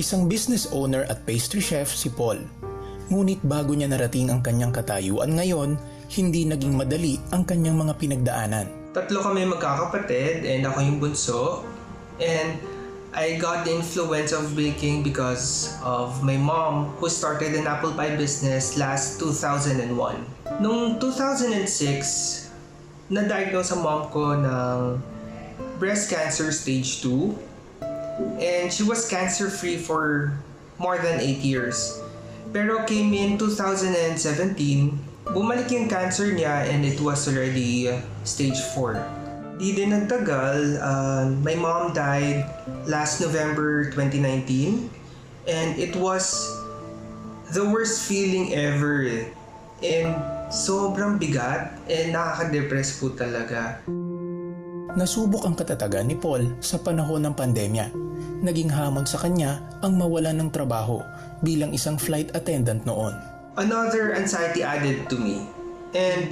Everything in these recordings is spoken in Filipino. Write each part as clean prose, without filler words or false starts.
Isang business owner at pastry chef si Paul. Ngunit bago niya narating ang kanyang katayuan ngayon, hindi naging madali ang kanyang mga pinagdaanan. Tatlo kami magkakapatid and ako yung bunso. And I got the influence of baking because of my mom who started an apple pie business last 2001. Noong 2006, na-diagnose ang mom ko ng breast cancer stage 2. And she was cancer-free for more than 8 years. Pero came in 2017, bumalik yung cancer niya and it was already stage 4. Di din nagtagal, my mom died last November 2019 and it was the worst feeling ever. And sobrang bigat and nakaka-depress po talaga. Nasubok ang katatagan ni Paul sa panahon ng pandemya. Naging hamon sa kanya ang mawalan ng trabaho bilang isang flight attendant noon. Another anxiety added to me. And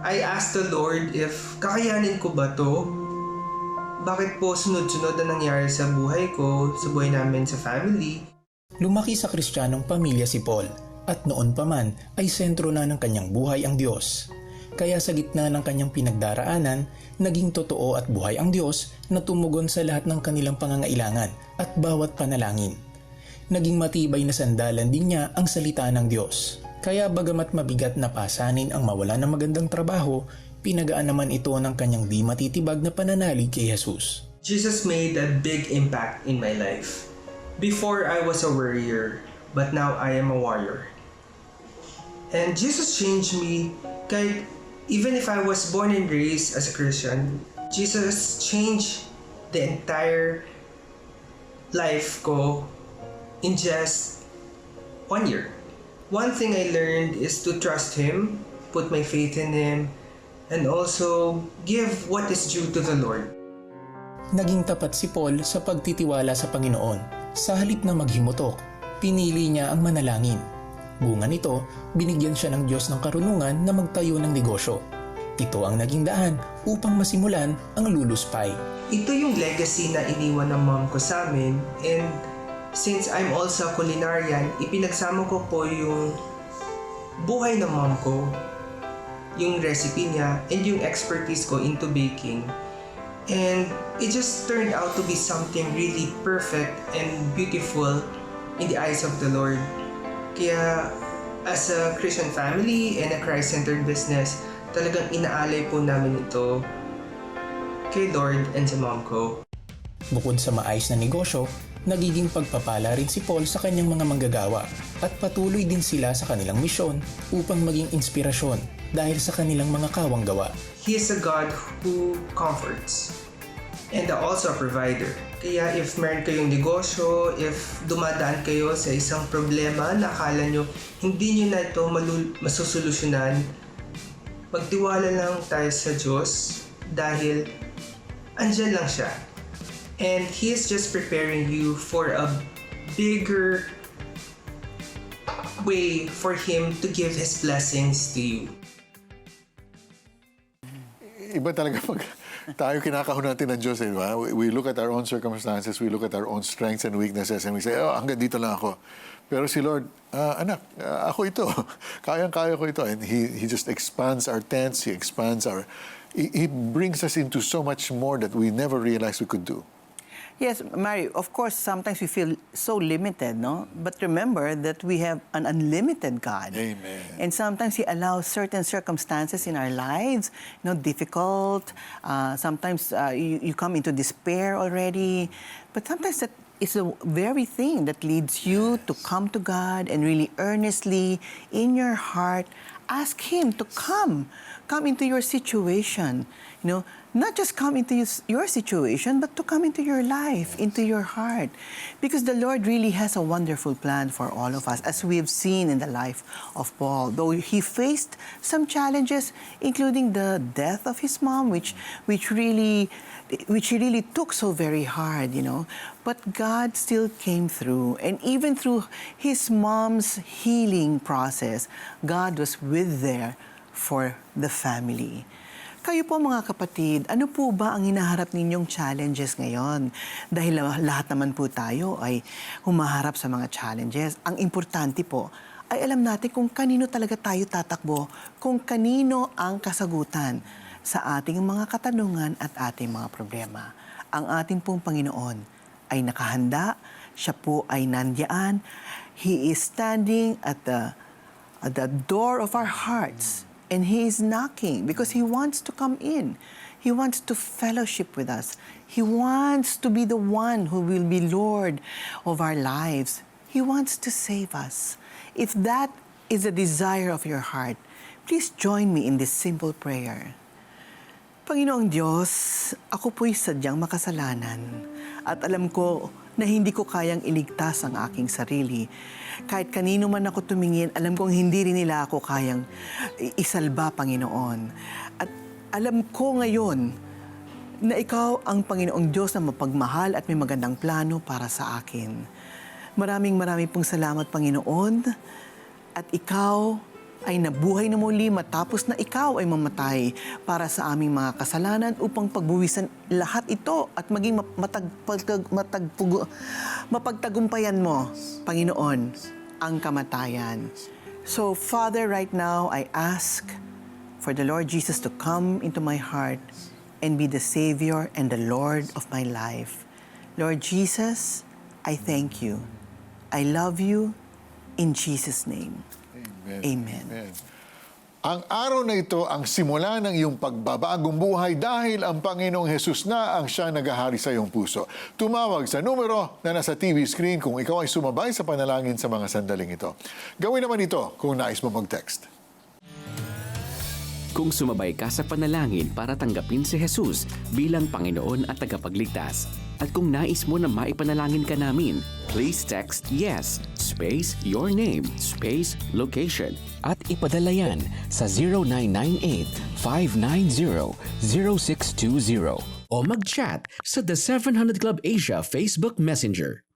I asked the Lord if kakayanin ko ba to? Bakit po sunod-sunod na nangyari sa buhay ko, sa buhay namin sa family? Lumaki sa Kristiyanong pamilya si Paul at noon pa man ay sentro na ng kanyang buhay ang Diyos. Kaya sa gitna ng kanyang pinagdaraanan, naging totoo at buhay ang Diyos na tumugon sa lahat ng kanilang pangangailangan at bawat panalangin. Naging matibay na sandalan din niya ang salita ng Diyos. Kaya bagamat mabigat na pasanin ang mawala ng magandang trabaho, pinagaan naman ito ng kanyang di matitibag na pananalig kay Jesus. Jesus made a big impact in my life. Before I was a worrier, but now I am a warrior. And Jesus changed me kahit even if I was born and raised as a Christian, Jesus changed the entire life ko in just 1 year. One thing I learned is to trust Him, put my faith in Him, and also give what is due to the Lord. Naging tapat si Paul sa pagtitiwala sa Panginoon. Sa halip na maghimutok, pinili niya ang manalangin. Bunga nito, binigyan siya ng Diyos ng karunungan na magtayo ng negosyo. Ito ang naging daan upang masimulan ang Lulu's Pie. Ito yung legacy na iniwan ng mom ko sa amin, and since I'm also a culinarian, ipinagsama ko po yung buhay ng mom ko, yung recipe niya, and yung expertise ko into baking. And it just turned out to be something really perfect and beautiful in the eyes of the Lord. Kaya as a Christian family and a Christ-centered business, talagang inaalay po namin ito kay Lord and sa mom ko. Bukod sa maayos na negosyo, nagiging pagpapala rin si Paul sa kanyang mga manggagawa at patuloy din sila sa kanilang misyon upang maging inspirasyon dahil sa kanilang mga kawang gawa. He is a God who comforts and also a provider. Kaya if meron kayong negosyo, if dumadaan kayo sa isang problema na akala nyo hindi nyo na ito masusolusyonan, magtiwala lang tayo sa Diyos dahil andyan lang siya. And He is just preparing you for a bigger way for Him to give His blessings to you. Iba talaga pag tayo kinakahon natin ng Diyos, eh, ba? We look at our own circumstances, we look at our own strengths and weaknesses, and we say, oh, hanggang dito lang ako. Pero si Lord, anak, ako ito. Kayang-kaya ko ito. And He just expands our tents, He brings us into so much more that we never realized we could do. Yes, Mary, of course, sometimes we feel so limited, no? But remember that we have an unlimited God. Amen. And sometimes He allows certain circumstances in our lives, difficult. Sometimes you come into despair already. But sometimes that is the very thing that leads you to come to God and really earnestly, in your heart, ask Him to come into your situation. Not just come into your situation, but to come into your life, into your heart. Because the Lord really has a wonderful plan for all of us, as we have seen in the life of Paul. Though he faced some challenges, including the death of his mom, which he really took so very hard, But God still came through. And even through his mom's healing process, God was with there for the family. Kayo po mga kapatid, ano po ba ang hinaharap ninyong challenges ngayon? Dahil lahat naman po tayo ay humaharap sa mga challenges. Ang importante po ay alam natin kung kanino talaga tayo tatakbo, kung kanino ang kasagutan sa ating mga katanungan at ating mga problema. Ang ating pong Panginoon ay nakahanda, siya po ay nandiyan. He is standing at the door of our hearts. And He is knocking because He wants to come in. He wants to fellowship with us. He wants to be the one who will be Lord of our lives. He wants to save us. If that is a desire of your heart, please join me in this simple prayer. Panginoong Diyos, ako po'y sadyang makasalanan at alam ko na hindi ko kayang iligtas ang aking sarili. Kahit kanino man ako tumingin, alam kong hindi rin nila ako kayang isalba, Panginoon. At alam ko ngayon na Ikaw ang Panginoong Diyos na mapagmahal at may magandang plano para sa akin. Maraming pong salamat, Panginoon. At Ikaw ay nabuhay na muli matapos na Ikaw ay mamatay para sa aming mga kasalanan upang pagbuwisan lahat ito at maging mapagtagumpayan mo, Panginoon, ang kamatayan. So, Father, right now, I ask for the Lord Jesus to come into my heart and be the Savior and the Lord of my life. Lord Jesus, I thank you. I love you in Jesus' name. Amen. Amen. Ang araw na ito ang simula ng iyong pagbabagong buhay dahil ang Panginoong Hesus na ang siyang naghahari sa iyong puso. Tumawag sa numero na nasa TV screen kung ikaw ay sumabay sa panalangin sa mga sandaling ito. Gawin naman ito kung nais mo mag-text. Kung sumabay ka sa panalangin para tanggapin si Jesus bilang Panginoon at tagapagligtas, at kung nais mo na maipanalangin ka namin, please text YES, space your name, space location, at ipadala yan sa 0998-590-0620 o mag-chat sa The 700 Club Asia Facebook Messenger.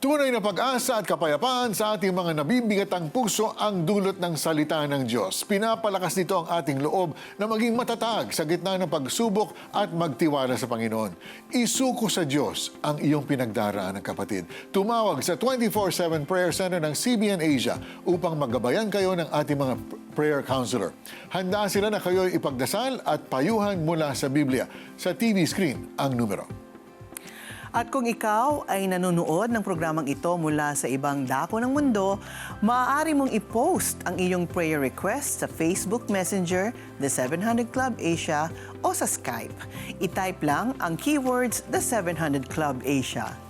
Tunay na pag-asa at kapayapaan sa ating mga nabibigatang puso ang dulot ng salita ng Diyos. Pinapalakas nito ang ating loob na maging matatag sa gitna ng pagsubok at magtiwala sa Panginoon. Isuko sa Diyos ang iyong pinagdaraan ng kapatid. Tumawag sa 24/7 Prayer Center ng CBN Asia upang magabayan kayo ng ating mga prayer counselor. Handa sila na kayo'y ipagdasal at payuhan mula sa Biblia. Sa TV screen ang numero. At kung ikaw ay nanonood ng programang ito mula sa ibang dako ng mundo, maaari mong i-post ang iyong prayer request sa Facebook Messenger, The 700 Club Asia o sa Skype. I-type lang ang keywords The 700 Club Asia.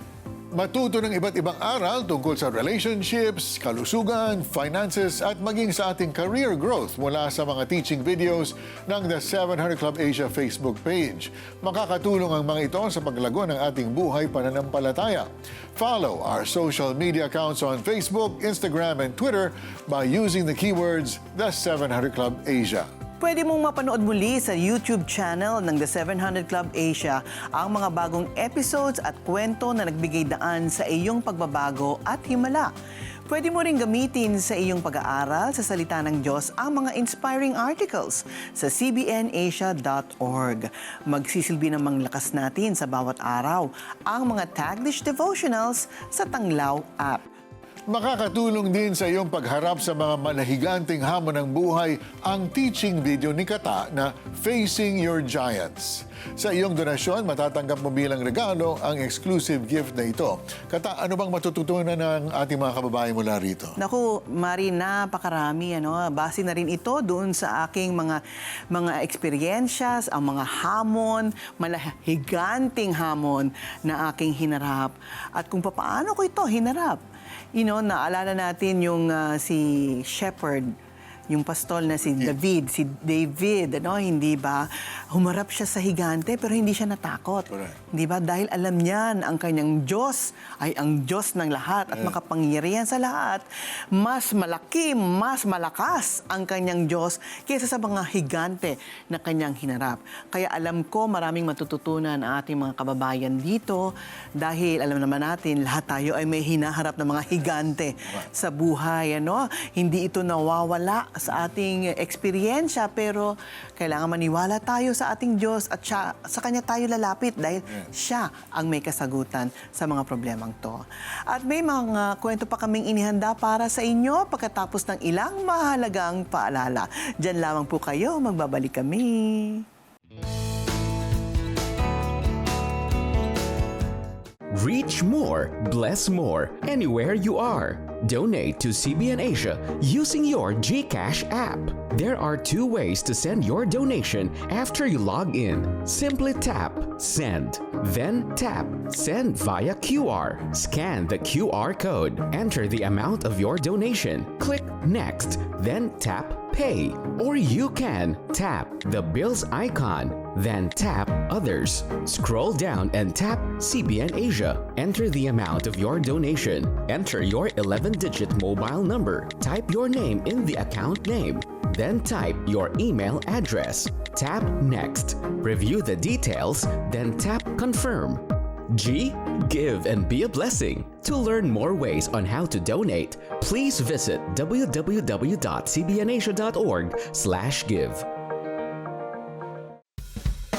Matuto ng iba't ibang aral tungkol sa relationships, kalusugan, finances at maging sa ating career growth mula sa mga teaching videos ng The 700 Club Asia Facebook page. Makakatulong ang mga ito sa paglago ng ating buhay pananampalataya. Follow our social media accounts on Facebook, Instagram, and Twitter by using the keywords The 700 Club Asia. Pwede mong mapanood muli sa YouTube channel ng The 700 Club Asia ang mga bagong episodes at kwento na nagbigay daan sa iyong pagbabago at himala. Pwede mo rin gamitin sa iyong pag-aaral sa salita ng Diyos ang mga inspiring articles sa cbnasia.org. Magsisilbi namang lakas natin sa bawat araw ang mga Taglish Devotionals sa Tanglaw app. Makakatulong din sa iyong pagharap sa mga malahiganting hamon ng buhay ang teaching video ni Kata na Facing Your Giants. Sa iyong donasyon, matatanggap mo bilang regalo ang exclusive gift na ito. Kata, ano bang matututunan ng ating mga kababayan mula rito? Naku, Mari, napakarami. Base na rin ito doon sa aking mga experiences, ang mga hamon, malahiganting hamon na aking hinarap. At kung paano ko ito hinarap. Naalala natin yung si Shepherd, yung pastol na si David, hindi ba? Humarap siya sa higante pero hindi siya natakot. Correct. Hindi ba? Dahil alam niyan ang kanyang Diyos ay ang Diyos ng lahat at makapangyarihan sa lahat. Mas malaki, mas malakas ang kanyang Diyos kaysa sa mga higante na kanyang hinarap. Kaya alam ko maraming matututunan ang ating mga kababayan dito dahil alam naman natin lahat tayo ay may hinaharap ng mga higante sa buhay. Hindi ito nawawala sa ating eksperyensya, pero kailangan maniwala tayo sa ating Diyos at sa Kanya tayo lalapit dahil Siya ang may kasagutan sa mga problemang to. At may mga kwento pa kaming inihanda para sa inyo pagkatapos ng ilang mahalagang paalala. Diyan lamang po kayo, magbabalik kami. Reach more, bless more, anywhere you are. Donate to CBN Asia using your GCash app. There are 2 ways to send your donation after you log in. Simply tap Send, then tap Send via QR. Scan the QR code, enter the amount of your donation, click Next, then tap Pay. Or you can tap the bills icon, then tap Others. Scroll down and tap CBN Asia. Enter the amount of your donation. Enter your 11-digit mobile number. Type your name in the account name. Then type your email address. Tap Next. Review the details, then tap Confirm. G. Give and be a blessing. To learn more ways on how to donate, please visit www.cbnasia.org/give.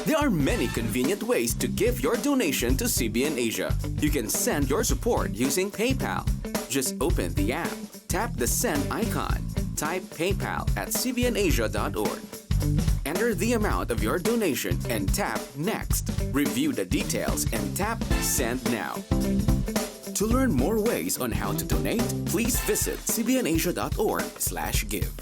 There are many convenient ways to give your donation to CBN Asia. You can send your support using PayPal. Just open the app, tap the send icon, type PayPal at cbnasia.org. Enter the amount of your donation and tap Next. Review the details and tap Send Now. To learn more ways on how to donate, please visit cbnasia.org/give.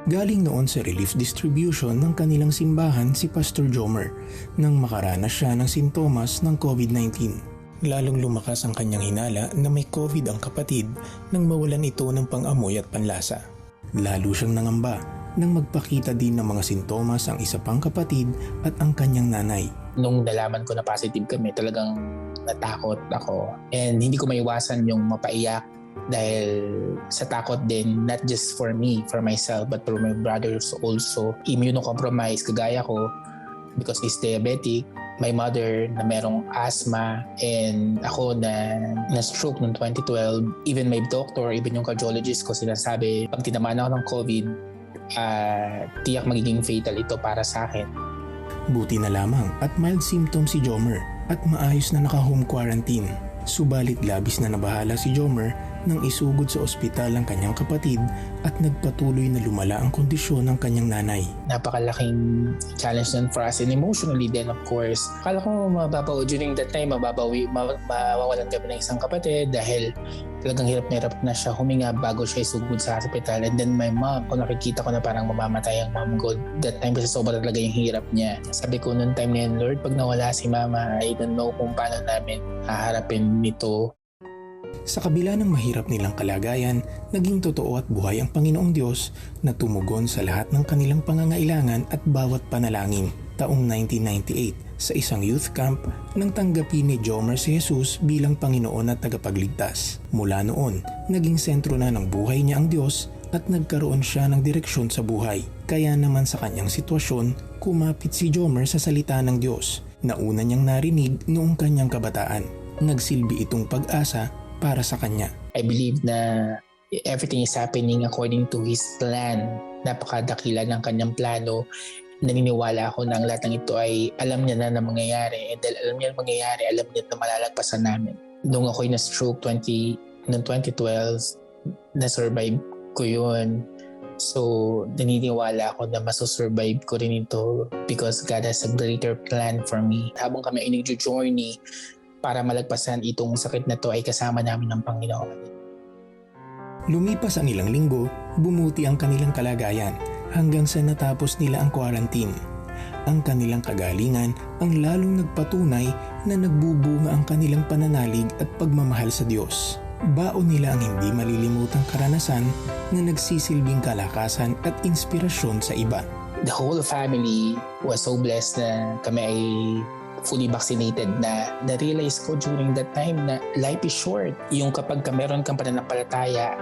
Galing noon sa relief distribution ng kanilang simbahan si Pastor Jomer nang makaranas siya ng sintomas ng COVID-19. Lalong lumakas ang kanyang hinala na may COVID ang kapatid nang mawalan ito ng pang-amoy at panlasa. Lalo siyang nangamba nang magpakita din ng mga sintomas ang isa pang kapatid at ang kanyang nanay. Nung nalaman ko na positive kami, talagang natakot ako. And hindi ko maiwasan yung mapaiyak dahil sa takot din, not just for me, for myself, but for my brothers also. Immunocompromised kagaya ko because he's diabetic. My mother na merong asthma, and ako na stroke noong 2012. Even my doctor, even yung cardiologist ko, sinasabi pag tinamaan ako ng COVID, tiyak magiging fatal ito para sa akin. Buti na lamang at mild symptoms si Jomer at maayos na naka-home quarantine. Subalit labis na nabahala si Jomer nang isugod sa ospital ang kanyang kapatid at nagpatuloy na lumala ang kondisyon ng kanyang nanay. Napakalaking challenge nun for us, and emotionally then of course. Akala ko during that time mawawalan kami ng isang kapatid dahil talagang hirap na siya huminga bago siya isugod sa hospital. And then my mom, kung nakikita ko na parang mamamatay ang mom ko that time kasi sobra talaga yung hirap niya. Sabi ko noong time na yun, Lord, pag nawala si mama, I don't know kung paano namin haharapin nito. Sa kabila ng mahirap nilang kalagayan, naging totoo at buhay ang Panginoong Diyos na tumugon sa lahat ng kanilang pangangailangan at bawat panalangin. Taong 1998, sa isang youth camp, nang tanggapin ni Jomer si Jesus bilang Panginoon at tagapagligtas. Mula noon, naging sentro na ng buhay niya ang Diyos at nagkaroon siya ng direksyon sa buhay. Kaya naman sa kanyang sitwasyon, kumapit si Jomer sa salita ng Diyos na una niyang narinig noong kanyang kabataan. Nagsilbi itong pag-asa para sa kanya. I believe na everything is happening according to His plan. Napakadakila ng kanyang plano. Naniniwala ako na ang lahat ng ito ay alam niya na mangyayari. And dahil alam niya na mangyayari, alam niya na malalagpasan namin. Nung ako'y na-stroke noong 2012, na-survive ko yun. So, naniniwala ako na masosurvive ko rin ito because God has a greater plan for me. Habang kami ay nag-journey para malagpasan itong sakit na to ay kasama namin ng Panginoon. Lumipas ang ilang linggo, bumuti ang kanilang kalagayan hanggang sa natapos nila ang quarantine. Ang kanilang kagalingan ang lalong nagpatunay na nagbubunga ang kanilang pananalig at pagmamahal sa Diyos. Baon nila ang hindi malilimutang karanasan na nagsisilbing kalakasan at inspirasyon sa iba. The whole family was so blessed na kami ay fully vaccinated. Na na-realize ko during that time na life is short. Yung kapag meron kang pananampalataya,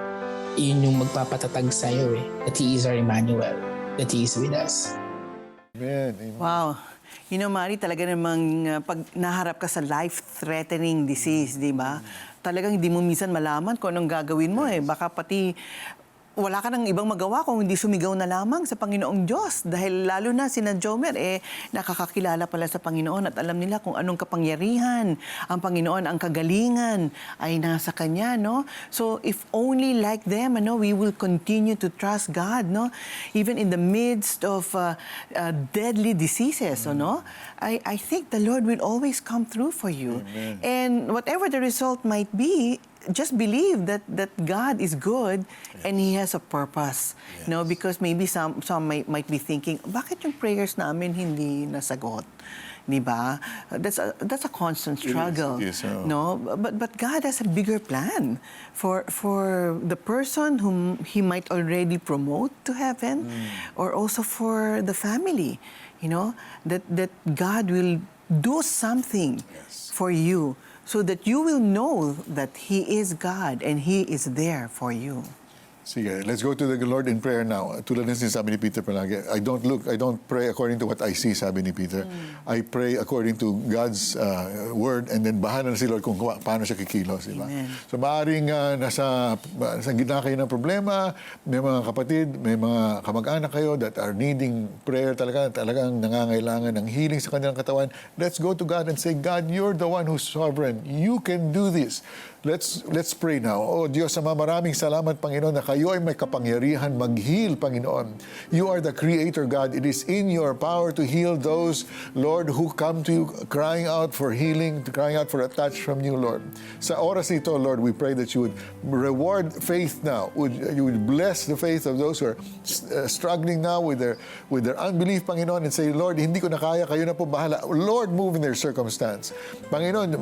yun yung magpapatatag sa'yo that He is our Emmanuel, that He is with us. Amen. Amen. Wow. You know, Mari, talaga namang pag naharap ka sa life-threatening disease, di ba? Talagang hindi mo minsan malaman kung anong gagawin mo eh. Baka pati wala ka nang ibang magawa kung hindi sumigaw na lamang sa Panginoong Diyos. Dahil lalo na sina Jomer, nakakakilala pala sa Panginoon at alam nila kung anong kapangyarihan ang Panginoon, ang kagalingan ay nasa Kanya, no? So, if only like them, we will continue to trust God, no? Even in the midst of deadly diseases, I think the Lord will always come through for you. Amen. And whatever the result might be, just believe that God is good and He has a purpose. No, because maybe some might be thinking, bakit yung prayers namin hindi nasagot? Di ba? That's a constant struggle. It is, oh. No, but God has a bigger plan for the person whom He might already promote to heaven, or also for the family. That God will do something for you, so that you will know that He is God and He is there for you. Sige, let's go to the Lord in prayer now. Tulad ng sinasabi ni Peter palagi, I don't pray according to what I see, sabi ni Peter. I pray according to God's word, and then bahala na si Lord kung paano siya kikilos, di ba? So maaaring nasa gitna kayo ng problema, may mga kapatid, may mga kamag-anak kayo that are needing prayer talagang nangangailangan ng healing sa kanilang katawan. Let's go to God and say, God, you're the one who's sovereign. You can do this. Let's pray now. Oh Diyos, maraming salamat, Panginoon, na kayo ay may kapangyarihan mag-heal, Panginoon. You are the Creator, God. It is in your power to heal those, Lord, who come to you crying out for healing, crying out for a touch from you, Lord. Sa oras ito, Lord, we pray that you would reward faith now. You would bless the faith of those who are struggling now with their unbelief, Panginoon, and say, Lord, hindi ko na kaya, kayo na po bahala. Lord, move in their circumstance. Panginoon,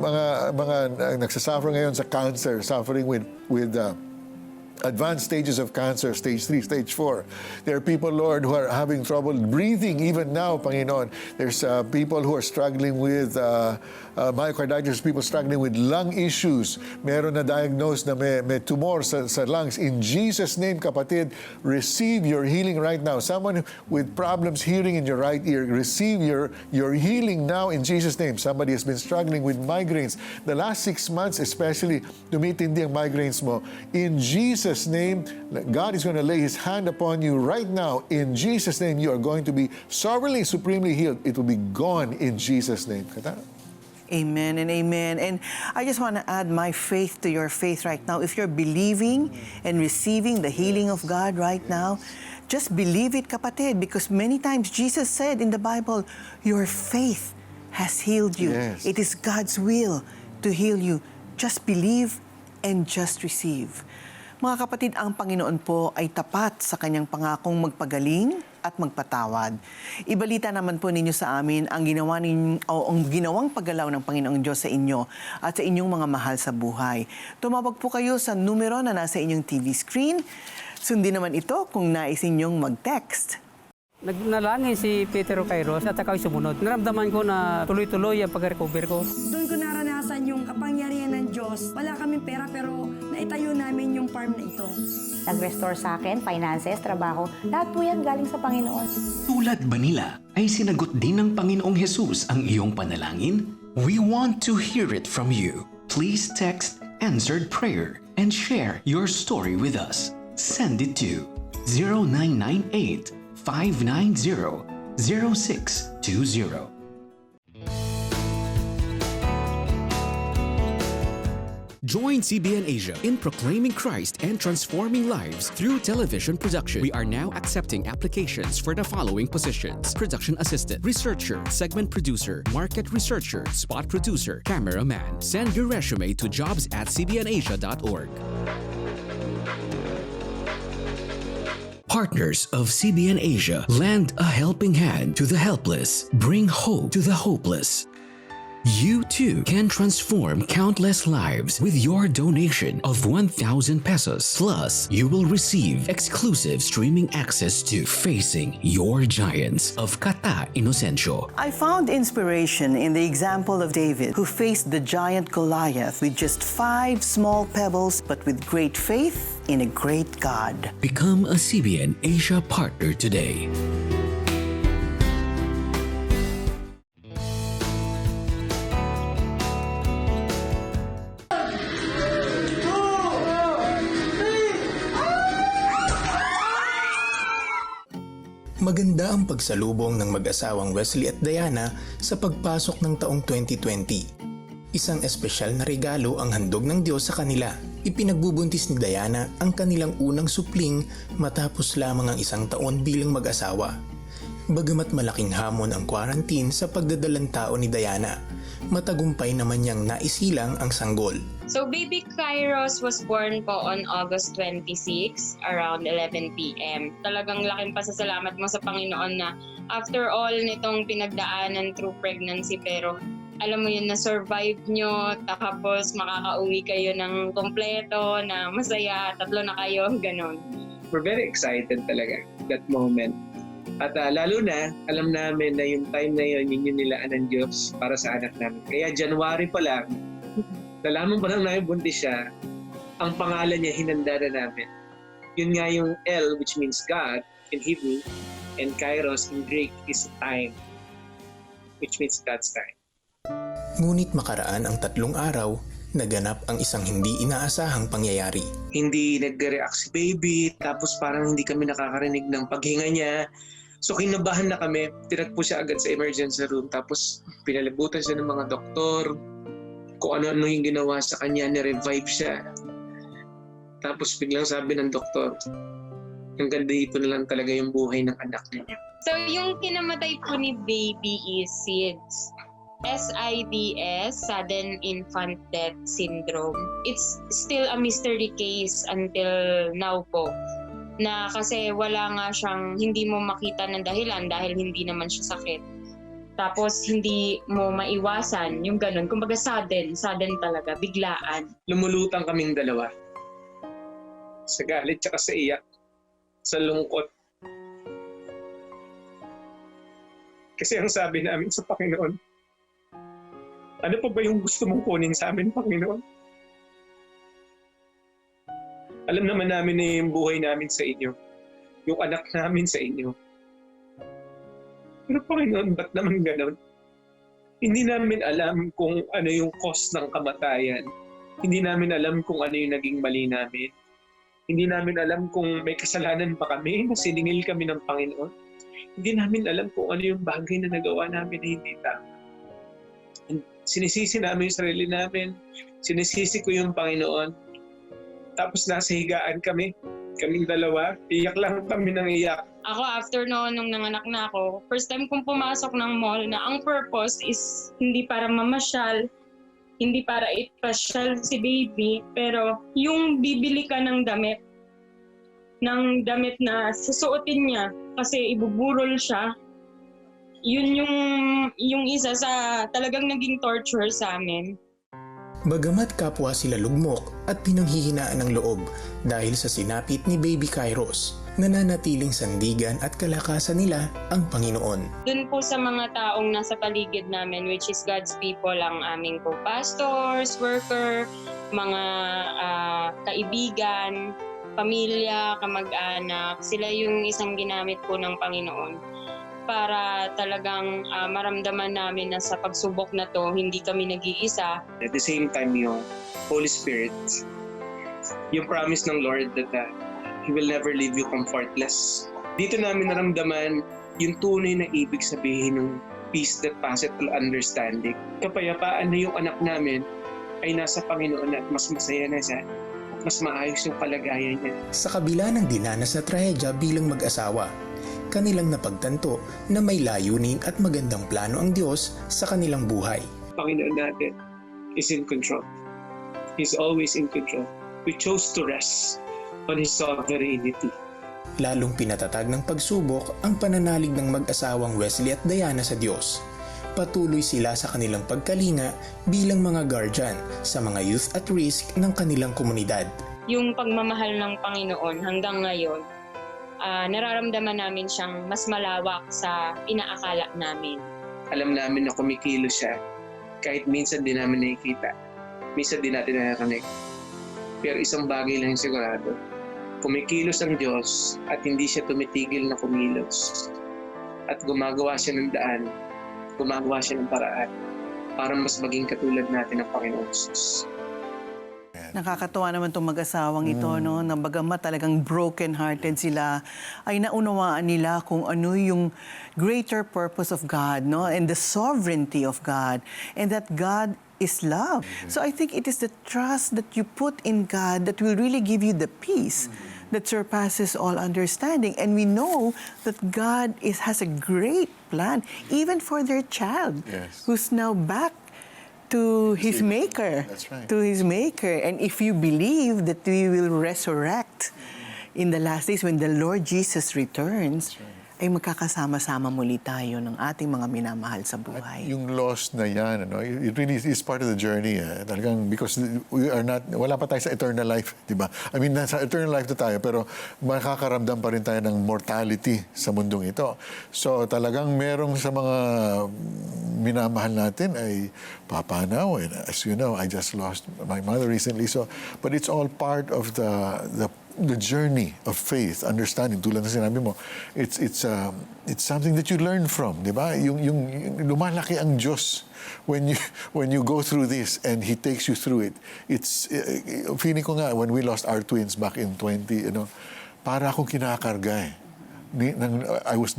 mga nagsasuffer ngayon sa cancer, suffering with advanced stages of cancer, stage 3, stage 4. There are people, Lord, who are having trouble breathing even now, Panginoon. There's people who are struggling with myocarditis, people struggling with lung issues. Meron na diagnosed na may tumor sa lungs. In Jesus' name, kapatid, receive your healing right now. Someone with problems hearing in your right ear, receive your healing now in Jesus' name. Somebody has been struggling with migraines. The last 6 months, especially, tumitindi ang migraines mo. In Jesus' name, God is going to lay His hand upon you right now. In Jesus' name, you are going to be sovereignly, supremely healed. It will be gone in Jesus' name. Kata? Amen and amen. And I just want to add my faith to your faith right now. If you're believing and receiving the healing of God right now, just believe it, kapatid, because many times Jesus said in the Bible, your faith has healed you. Yes. It is God's will to heal you. Just believe and just receive. Mga kapatid, ang Panginoon po ay tapat sa kanyang pangakong magpagaling at magpatawad. Ibalita naman po ninyo sa amin ang ginawang paggalaw ng Panginoong Diyos sa inyo at sa inyong mga mahal sa buhay. Tumawag po kayo sa numero na nasa inyong TV screen. Sundin naman ito kung nais inyong mag-text. Nagnalangin si Peter Kairos at ako'y sumunod. Naramdaman ko na tuloy-tuloy ang pag-recover ko. Doon ko naranasan yung kapangyarihan ng Diyos. Wala kaming pera pero naitayo namin yung farm na ito. Nag-restore sa akin, finances, trabaho, lahat po yan galing sa Panginoon. Tulad ba nila ay sinagot din ng Panginoong Jesus ang iyong panalangin? We want to hear it from you. Please text answered prayer and share your story with us. Send it to 0998 590-0620. Join CBN Asia in proclaiming Christ and transforming lives through television production. We are now accepting applications for the following positions: production assistant, researcher, segment producer, market researcher, spot producer, cameraman. Send your resume to jobs@cbnasia.org. Partners of CBN Asia, lend a helping hand to the helpless, bring hope to the hopeless. You too can transform countless lives with your donation of 1,000 pesos. Plus, you will receive exclusive streaming access to Facing Your Giants of Kata Inocencio. I found inspiration in the example of David, who faced the giant Goliath with just 5 small pebbles, but with great faith in a great God. Become a CBN Asia partner today. Maganda ang pagsalubong ng mag-asawang Wesley at Diana sa pagpasok ng taong 2020. Isang espesyal na regalo ang handog ng Diyos sa kanila. Ipinagbubuntis ni Diana ang kanilang unang supling matapos lamang ang 1 taon bilang mag-asawa. Bagamat malaking hamon ang quarantine sa pagdadalang tao ni Diana, matagumpay naman niyang naisilang ang sanggol. So baby Kairos was born po on August 26 around 11 p.m. Talagang laking pasasalamat mo sa Panginoon na after all nitong pinagdaanan through pregnancy, pero alam mo yun, na-survive nyo, tapos makakauwi kayo ng kompleto, na masaya, 3 na kayo, ganon. We're very excited talaga that moment. At lalo na, alam namin na yung time na yun, yun yung nilaan ng Diyos para sa anak namin. Kaya January pa lang, nalaman pa lang namin buntis siya, ang pangalan niya hinanda na namin. Yun nga yung L, which means God in Hebrew, and Kairos in Greek is time, which means God's time. Ngunit makaraan ang 3 araw, naganap ang isang hindi inaasahang pangyayari. Hindi nag-react si baby, tapos parang hindi kami nakakarinig ng paghinga niya. So kinabahan na kami, tinagpo siya agad sa emergency room, tapos pinalibutan siya ng mga doktor, kung ano-ano yung ginawa sa kanya, ni-revive siya. Tapos biglang sabi ng doktor, hanggang dito na lang talaga yung buhay ng anak niya. So yung kinamatay po ni baby is SIDS. SIDS, Sudden Infant Death Syndrome. It's still a mystery case until now po. Na kasi wala nga siyang, hindi mo makita ng dahilan dahil hindi naman siya sakit. Tapos hindi mo maiwasan yung ganun. Kumbaga sudden talaga, biglaan. Lumulutang kaming dalawa. Sa galit tsaka sa iyak. Sa lungkot. Kasi ang sabi namin sa Panginoon, ano pa ba yung gusto mong kunin sa amin, Panginoon? Alam naman namin na yung buhay namin sa inyo. Yung anak namin sa inyo. Pero Panginoon, ba't naman ganon? Hindi namin alam kung ano yung cause ng kamatayan. Hindi namin alam kung ano yung naging mali namin. Hindi namin alam kung may kasalanan pa kami na siningil kami ng Panginoon. Hindi namin alam kung ano yung bagay na nagawa namin na hindi tama. Sinisisi namin yung sarili namin. Sinisisi ko yung Panginoon. Tapos nasa higaan kami. Kaming dalawa. Iyak lang kami ng iyak. Ako, after noon, nung nanganak na ako, first time kong pumasok ng mall na ang purpose is hindi para mamasyal, hindi para ipasyal si baby, pero yung bibili ka ng damit na susuotin niya kasi ibuburol siya. Yun yung isa sa talagang naging torture sa amin. Bagamat kapwa sila lugmok at pinanghihinaan ng loob dahil sa sinapit ni Baby Kairos, nananatiling sandigan at kalakasan nila ang Panginoon. Dun po sa mga taong nasa paligid namin, which is God's people, ang aming po pastors, worker, mga kaibigan, pamilya, kamag-anak, sila yung isang ginamit po ng Panginoon para talagang maramdaman namin na sa pagsubok na to, hindi kami nag-iisa. At the same time, yung Holy Spirit, yung promise ng Lord that He will never leave you comfortless. Dito namin naramdaman yung tunay na ibig sabihin ng peace that passeth all understanding. Kapayapaan na yung anak namin ay nasa Panginoon at mas masaya na siya at mas maayos yung kalagayan niya. Sa kabila ng dinanas na trahedya bilang mag-asawa, kanilang napagtanto na may layunin at magandang plano ang Diyos sa kanilang buhay. Panginoon natin is in control. He's always in control. We chose to rest on His sovereignty. Lalong pinatatag ng pagsubok ang pananalig ng mag-asawang Wesley at Diana sa Diyos. Patuloy sila sa kanilang pagkalinga bilang mga guardian sa mga youth at risk ng kanilang komunidad. Yung pagmamahal ng Panginoon hanggang ngayon, nararamdaman namin siyang mas malawak sa inaakala namin. Alam namin na kumikilos siya kahit minsan di namin nakikita. Minsan di natin naririnig. Pero isang bagay lang yung sigurado. Kumikilos ang Diyos at hindi siya tumitigil na kumilos. At gumagawa siya ng daan, gumagawa siya ng paraan para mas maging katulad natin ng Panginoon Jesus. Nakakatuwa naman itong mag-asawang ito, no? Na bagamat talagang broken-hearted sila, ay naunawaan nila kung ano yung greater purpose of God, no? And the sovereignty of God. And that God is love. So I think it is the trust that you put in God that will really give you the peace that surpasses all understanding. And we know that God has a great plan, even for their child, who's now back to his Maker. That's right. To his Maker. And if you believe that we will resurrect in the last days when the Lord Jesus returns, ay magkakasama-sama muli tayo ng ating mga minamahal sa buhay. Yung loss na yan, ano, it really is part of the journey. Talagang because we are not, wala pa tayo sa eternal life, di ba? I mean, nasa eternal life na tayo, pero makakaramdam pa rin tayo ng mortality sa mundong ito. So talagang merong sa mga minamahal natin ay papanaw. And as you know, I just lost my mother recently. So, but it's all part of the journey of faith, understanding. Tulad na sinabi mo, it's something that you learn from, di ba? Yung lumalaki ang Diyos when you go through this and He takes you through it. It's feeling ko nga when we lost our twins back in 20, para akong kinakarga eh. I was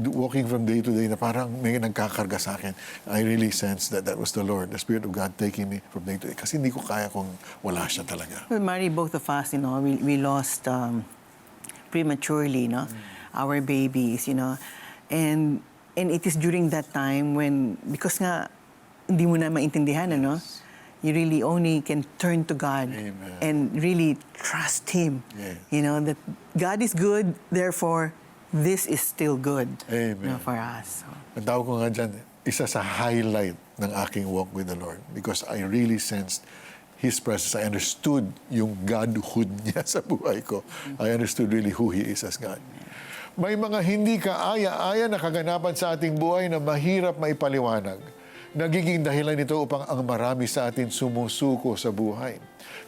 walking from day to day na parang may nagkakarga sa akin. I really sensed that was the Lord, the Spirit of God taking me from day to day. Kasi hindi ko kaya kung wala siya talaga. Well, Mari, both of us, we lost prematurely, our babies, and it is during that time when, because nga, hindi mo na maintindihan, you really only can turn to God. Amen. And really trust Him. Yes. That God is good, therefore, this is still good. Amen. For us. Ang tawag ko nga dyan, isa sa highlight ng aking walk with the Lord because I really sensed His presence. I understood yung Godhood niya sa buhay ko. I understood really who He is as God. May mga hindi kaaya-aya na kaganapan sa ating buhay na mahirap maipaliwanag. Nagiging dahilan nito upang ang marami sa atin sumusuko sa buhay.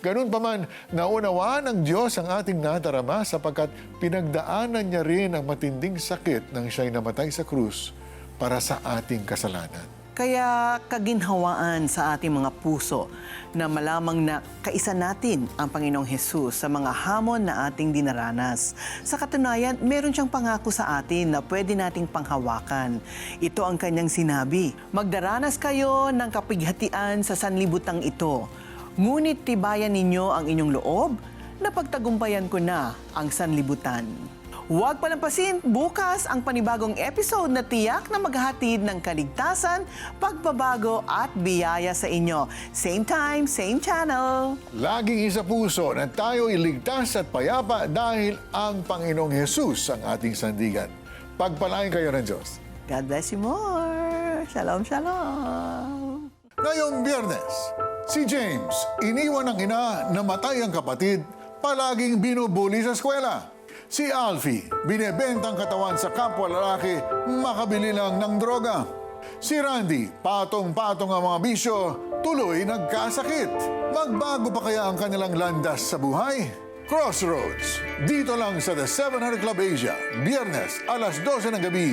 Ganun pa man, naunawaan ng Diyos ang ating nadarama sapagkat pinagdaanan niya rin ang matinding sakit nang siya'y namatay sa krus para sa ating kasalanan. Kaya kaginhawaan sa ating mga puso na malamang na kaisa natin ang Panginoong Hesus sa mga hamon na ating dinaranas. Sa katunayan, meron siyang pangako sa atin na pwede nating panghawakan. Ito ang kanyang sinabi, magdaranas kayo ng kapighatian sa sanlibutang ito. Ngunit tibayan ninyo ang inyong loob na pagtagumpayan ko na ang sanlibutan. Huwag palampasin bukas ang panibagong episode na tiyak na maghahatid ng kaligtasan, pagbabago at biyaya sa inyo. Same time, same channel. Laging isa puso na tayo iligtas at payapa dahil ang Panginoong Hesus ang ating sandigan. Pagpalain kayo ng Diyos. God bless you more. Shalom, shalom. Ngayong Biyernes, si James, iniwan ng ina, namatay ang kapatid, palaging binubuli sa eskwela. Si Alfie, binebentang katawan sa kapwa lalaki, makabili lang ng droga. Si Randy, patong-patong ang mga bisyo, tuloy nagkasakit. Magbago pa kaya ang kanilang landas sa buhay? Crossroads, dito lang sa The 700 Club Asia, Biyernes, alas 12 ng gabi.